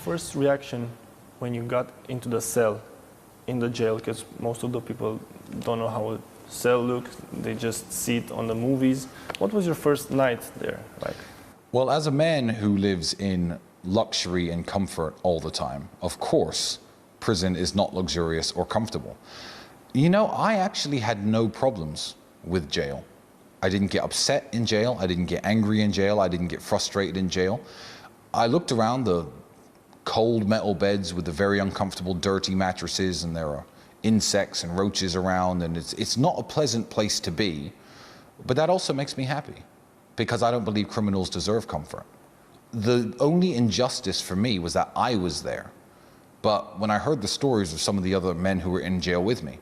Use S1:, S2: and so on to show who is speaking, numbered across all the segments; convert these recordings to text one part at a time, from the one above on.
S1: first reaction when you got into the cell in the jail? Because most of the people don't know how a cell looks. They just see it on the movies. What was your first night there like?
S2: Well, as a man who lives in luxury and comfort all the time, of course, prison is not luxurious or comfortable. You know, I actually had no problems with jail. I didn't get upset in jail. I didn't get angry in jail. I didn't get frustrated in jail. I looked around the cold metal beds with the very uncomfortable, dirty mattresses, and there are insects and roaches around, and it's not a pleasant place to be, but that also makes me happy because I don't believe criminals deserve comfort. The only injustice for me was that I was there. But when I heard the stories of some of the other men who were in jail with me,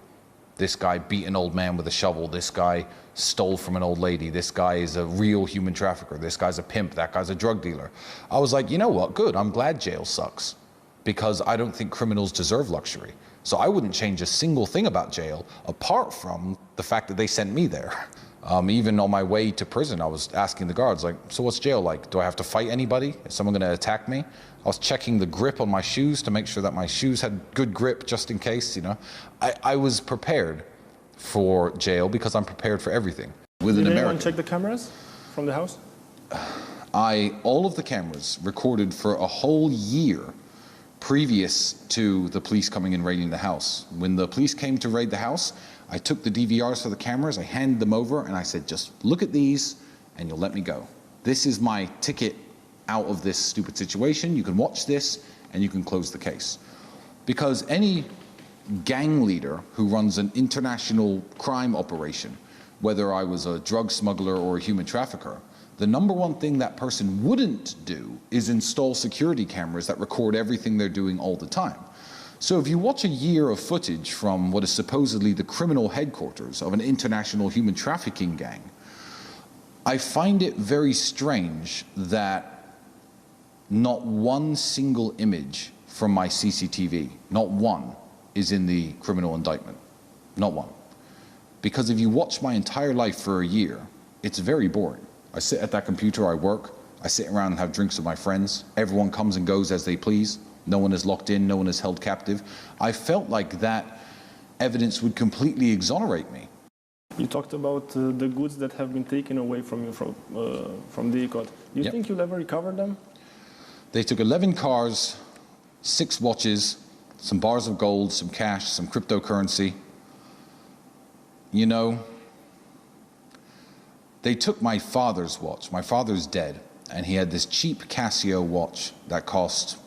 S2: this guy beat an old man with a shovel, this guy stole from an old lady, this guy is a real human trafficker, this guy's a pimp, that guy's a drug dealer. I was like, you know what, good, I'm glad jail sucks because I don't think criminals deserve luxury. So I wouldn't change a single thing about jail apart from the fact that they sent me there. Even on my way to prison, I was asking the guards, like, so what's jail like? Do I have to fight anybody? Is someone gonna attack me? I was checking the grip on my shoes to make sure that my shoes had good grip just in case, you know. I was prepared for jail because I'm prepared for everything.
S1: Did anyone check the cameras from the house?
S2: All of the cameras recorded for a whole year previous to the police coming and raiding the house. When the police came to raid the house, I took the DVRs for the cameras, I handed them over, and I said, just look at these and you'll let me go. This is my ticket out of this stupid situation. You can watch this and you can close the case. Because any gang leader who runs an international crime operation, whether I was a drug smuggler or a human trafficker, the number one thing that person wouldn't do is install security cameras that record everything they're doing all the time. So if you watch a year of footage from what is supposedly the criminal headquarters of an international human trafficking gang, I find it very strange that not one single image from my CCTV, not one, is in the criminal indictment. Not one. Because if you watch my entire life for a year, it's very boring. I sit at that computer, I work, I sit around and have drinks with my friends. Everyone comes and goes as they please. No one is locked in, no one is held captive. I felt like that evidence would completely exonerate me.
S1: You talked about the goods that have been taken away from you from the ICOT. Do you think you'll ever recover them?
S2: They took 11 cars, 6 watches, some bars of gold, some cash, some cryptocurrency. You know, they took my father's watch. My father's dead, and he had this cheap Casio watch that cost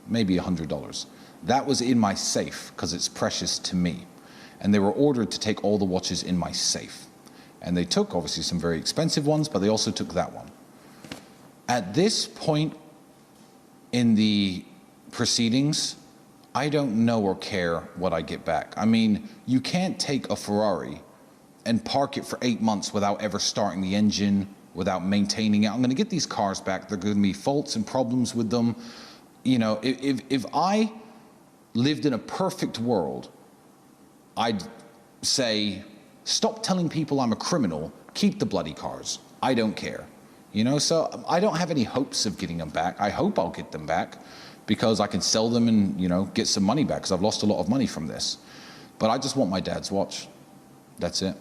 S2: maybe $100. That was in my safe because it's precious to me. And they were ordered to take all the watches in my safe. And they took obviously some very expensive ones, but they also took that one. At this point in the proceedings, I don't know or care what I get back. I mean, you can't take a Ferrari and park it for 8 months without ever starting the engine, without maintaining it. I'm gonna get these cars back. There are gonna be faults and problems with them. You know, if I lived in a perfect world, I'd say, stop telling people I'm a criminal, keep the bloody cars. I don't care. You know, so I don't have any hopes of getting them back. I hope I'll get them back because I can sell them and, you know, get some money back because I've lost a lot of money from this. But I just want my dad's watch. That's it.